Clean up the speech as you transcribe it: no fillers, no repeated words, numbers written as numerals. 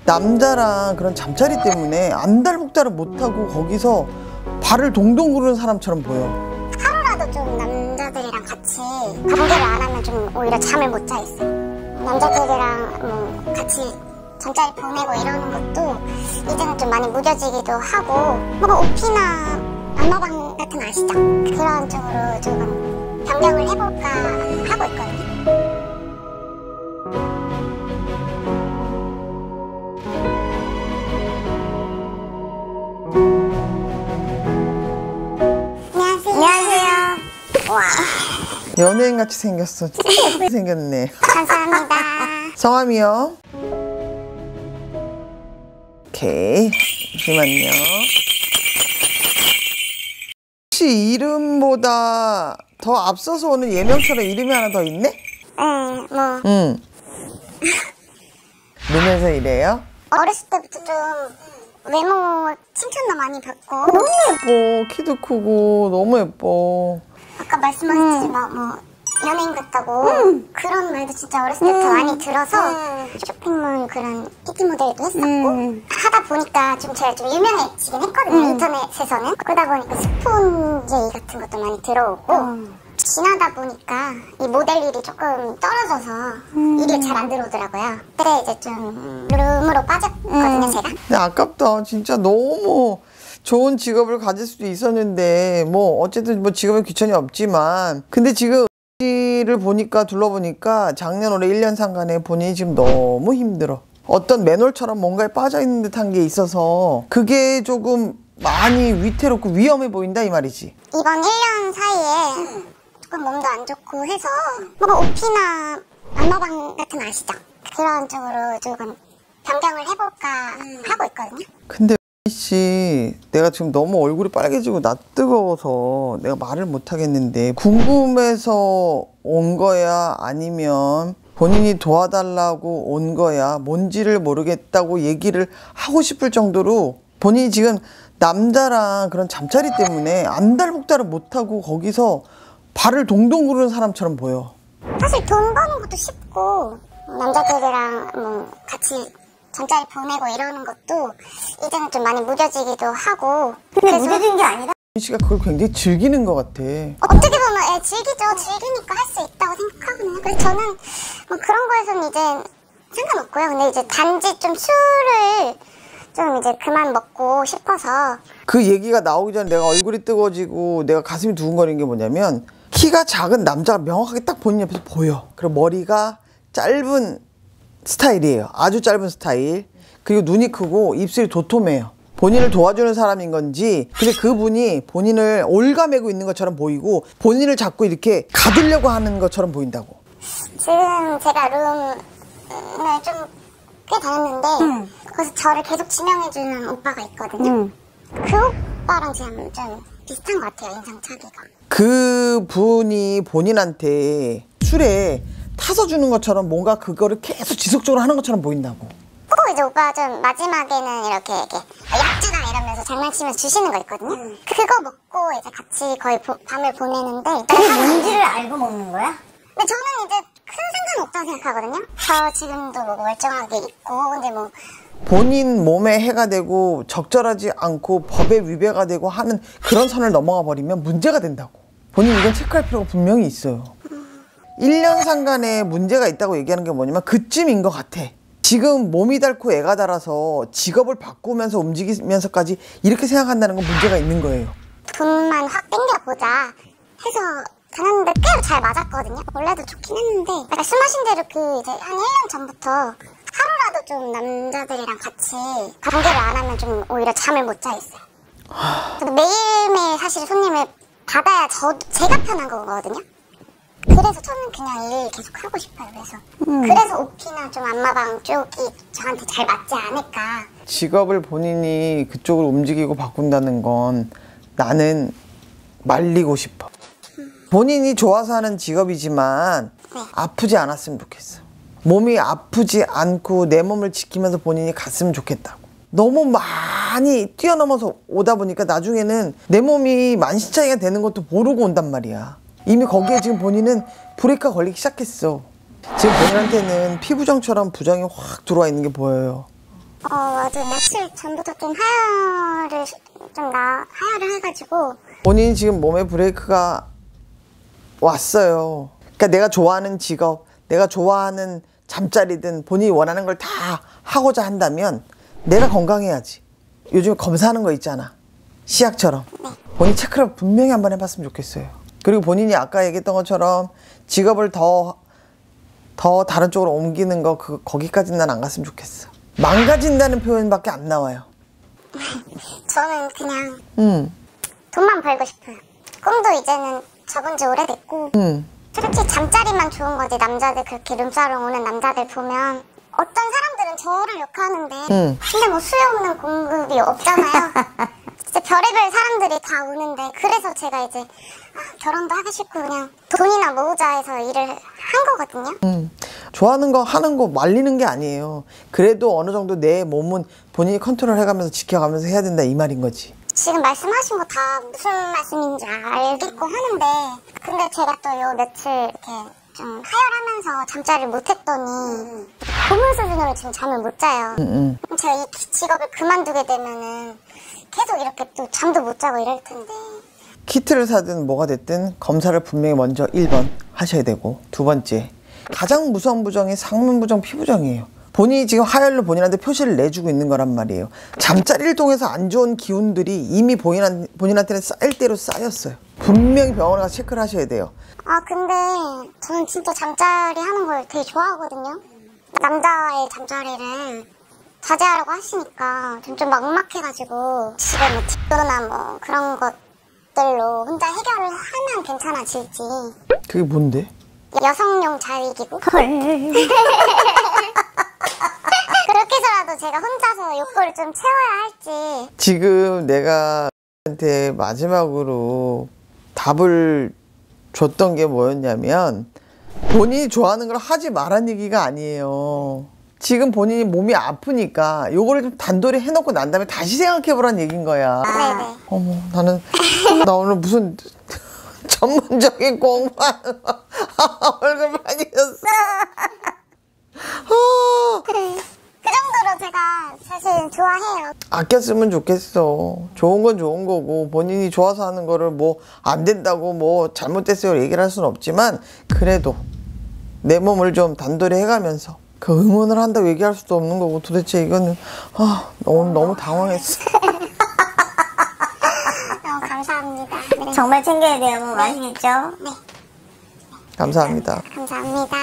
남자랑 그런 잠자리 때문에 안달복달을 못하고 거기서 발을 동동 구르는 사람처럼 보여. 하루라도 좀 남자들이랑 같이 관계를 안 하면 좀 오히려 잠을 못 자 있어요. 남자들이랑 뭐 같이 잠자리 보내고 이러는 것도 이제는 좀 많이 무뎌지기도 하고, 뭐 오피나 안마방 같은 거 아시죠? 그런 쪽으로 조금 변경을 해볼까 하고 있거든요. 안녕하세요. 와. 연예인같이 생겼어. 예쁘게 생겼네. 감사합니다. 성함이요? 오케이. 잠시만요. 혹시 이름보다 더 앞서서 오는 예명처럼 이름이 하나 더 있네? 네, 뭐. 눈에서 이래요? 어렸을 때부터 좀 외모 칭찬도 많이 받고. 너무 예뻐. 키도 크고 너무 예뻐. 아까 말씀하셨지만 뭐 연예인 같다고 그런 말도 진짜 어렸을 때부터 많이 들어서 쇼핑몰 그런 PT 모델도 했었고 하다 보니까 좀 제가 좀 유명해지긴 했거든요. 인터넷에서는. 그러다 보니까 스폰제이 같은 것도 많이 들어오고 지나다 보니까 이 모델 일이 조금 떨어져서 일이 잘 안 들어오더라고요. 그래 이제 좀 룸으로 빠졌거든요, 제가. 근데 아깝다. 진짜 너무 좋은 직업을 가질 수도 있었는데, 뭐 어쨌든 뭐 직업에 귀천이 없지만, 근데 지금 를 보니까 둘러보니까 작년 올해 1년 상간에 본인이 지금 너무 힘들어. 어떤 맨홀처럼 뭔가에 빠져있는 듯한 게 있어서 그게 조금 많이 위태롭고 위험해 보인다 이 말이지. 이번 1년 사이에 조금 몸도 안 좋고 해서 뭐 오피나 안마방 같은 거 아시죠? 그런 쪽으로 조금 변경을 해볼까 하고 있거든요. 근데 씨, 내가 지금 너무 얼굴이 빨개지고 낯뜨거워서 내가 말을 못 하겠는데, 궁금해서 온 거야? 아니면 본인이 도와달라고 온 거야? 뭔지를 모르겠다고 얘기를 하고 싶을 정도로 본인이 지금 남자랑 그런 잠자리 때문에 안달복달을 못하고 거기서 발을 동동 구르는 사람처럼 보여. 사실 돈 버는 것도 쉽고 남자들이랑 뭐 같이 잠자리 보내고 이러는 것도 이제는 좀 많이 무뎌지기도 하고. 근데 무뎌진 게 아니라 씨가 그걸 굉장히 즐기는 것 같아. 어떻게 보면 즐기죠. 즐기니까 할 수 있다고 생각하거든요. 그래서 저는 뭐 그런 거에서는 이제 상관없고요. 근데 이제 단지 좀 술을 좀 이제 그만 먹고 싶어서. 그 얘기가 나오기 전에 내가 얼굴이 뜨거워지고 내가 가슴이 두근거리는 게 뭐냐면, 키가 작은 남자가 명확하게 딱 본인 옆에서 보여. 그리고 머리가 짧은 스타일이에요. 아주 짧은 스타일. 그리고 눈이 크고 입술이 도톰해요. 본인을 도와주는 사람인 건지, 근데 그분이 본인을 올가매고 있는 것처럼 보이고 본인을 자꾸 이렇게 가두려고 하는 것처럼 보인다고. 지금 제가 룸을 좀 꽤 다녔는데 거기서 저를 계속 지명해주는 오빠가 있거든요. 그 오빠랑 지금 좀 비슷한 것 같아요, 인상차기가. 그 분이 본인한테 술에 타서 주는 것처럼 뭔가 그거를 계속 지속적으로 하는 것처럼 보인다고. 꼭 이제 오빠 좀 마지막에는 이렇게 약주나 이러면서 장난치면서 주시는 거 있거든요. 그거 먹고 이제 같이 거의 밤을 보내는데. 그게 뭔지를 알고 먹는 거야? 근데 저는 이제 큰 상관없다고 생각하거든요. 저 지금도 뭐 멀쩡하게 있고. 근데 뭐 본인 몸에 해가 되고 적절하지 않고 법에 위배가 되고 하는 그런 선을 넘어가 버리면 문제가 된다고. 본인 이건 체크할 필요가 분명히 있어요. 1년 상간에 문제가 있다고 얘기하는 게 뭐냐면 그쯤인 것 같아. 지금 몸이 닳고 애가 닳아서 직업을 바꾸면서 움직이면서까지 이렇게 생각한다는 건 문제가 있는 거예요. 돈만 확 땡겨보자 해서 다녔는데 꽤 잘 맞았거든요. 원래도 좋긴 했는데 말씀하신 대로 그 이제 한 1년 전부터 하루라도 좀 남자들이랑 같이 관계를 안 하면 좀 오히려 잠을 못 자 있어요. 저도 매일매일 사실 손님을 받아야 제가 편한 거거든요. 그래서 저는 그냥 일 계속 하고 싶어요. 그래서 오피나 좀 안마방 쪽이 저한테 잘 맞지 않을까. 직업을 본인이 그쪽으로 움직이고 바꾼다는 건 나는 말리고 싶어. 본인이 좋아서 하는 직업이지만 아프지 않았으면 좋겠어. 몸이 아프지 않고 내 몸을 지키면서 본인이 갔으면 좋겠다고. 너무 많이 뛰어넘어서 오다 보니까 나중에는 내 몸이 만신창이가 되는 것도 모르고 온단 말이야. 이미 거기에 지금 본인은 브레이크가 걸리기 시작했어. 지금 본인한테는 피부정처럼 부정이 확 들어와 있는 게 보여요. 맞아. 며칠 전부터 좀 하혈을 해가지고. 본인이 지금 몸에 브레이크가 왔어요. 그러니까 내가 좋아하는 직업, 내가 좋아하는 잠자리든 본인이 원하는 걸 다 하고자 한다면 내가 건강해야지. 요즘에 검사하는 거 있잖아. 시약처럼. 본인 체크를 분명히 한번 해봤으면 좋겠어요. 그리고 본인이 아까 얘기했던 것처럼 직업을 더 다른 쪽으로 옮기는 거 거기까지는 난 안 갔으면 좋겠어. 망가진다는 표현밖에 안 나와요. 저는 그냥 돈만 벌고 싶어요. 꿈도 이제는 접은 지 오래됐고 솔직히 잠자리만 좋은 거지. 남자들 그렇게 룸사롱 오는 남자들 보면 어떤 사람들은 저를 욕하는데 근데 뭐 수요 없는 공급이 없잖아요. 진짜 별의별 사람들이 다 오는데 그래서 제가 이제 결혼도 하기 싫고 그냥 돈이나 모으자 해서 일을 한 거거든요. 좋아하는 거 하는 거 말리는 게 아니에요. 그래도 어느 정도 내 몸은 본인이 컨트롤 해가면서 지켜가면서 해야 된다 이 말인 거지. 지금 말씀하신 거 다 무슨 말씀인지 알겠고 하는데 근데 제가 또 요 며칠 이렇게 좀 하혈하면서 잠자리를 못했더니 고문 수준으로 지금 잠을 못 자요. 제가 이 직업을 그만두게 되면은 계속 이렇게 또 잠도 못 자고 이럴 텐데. 키트를 사든 뭐가 됐든 검사를 분명히 먼저 1번 하셔야 되고, 두 번째 가장 무서운 부정이 상문부정, 피부정이에요. 본인이 지금 하혈로 본인한테 표시를 내주고 있는 거란 말이에요. 잠자리를 통해서 안 좋은 기운들이 이미 본인한테는 쌓일 대로 쌓였어요. 분명히 병원에 가서 체크를 하셔야 돼요. 근데 저는 진짜 잠자리 하는 걸 되게 좋아하거든요. 남자의 잠자리를 자제하라고 하시니까 좀 막막해가지고 집에 뭐 뒷도나 뭐 그런 것들로 혼자 해결을 하면 괜찮아질지. 그게 뭔데? 여성용 자위기구? 그렇게 해서라도 제가 혼자서 욕구를 좀 채워야 할지. 지금 내가 한테 마지막으로 답을 줬던 게 뭐였냐면 본인이 좋아하는 걸 하지 말란 얘기가 아니에요. 지금 본인이 몸이 아프니까 요거를 좀 단돌이 해놓고 난 다음에 다시 생각해보란 얘기인 거야. 네네. 어머, 나 오늘 무슨 전문적인 공부하는 얼굴 많이 줬어. 그 정도로 제가 사실 좋아해요. 아꼈으면 좋겠어. 좋은 건 좋은 거고 본인이 좋아서 하는 거를 뭐 안 된다고 뭐 잘못됐어요 얘기를 할 수는 없지만 그래도 내 몸을 좀 단돌이 해가면서 그 응원을 한다고 얘기할 수도 없는 거고 도대체 이거는 너무 당황했어. 감사합니다. 네. 정말 챙겨야 돼요. 뭐 아시겠죠? 네. 감사합니다. 감사합니다.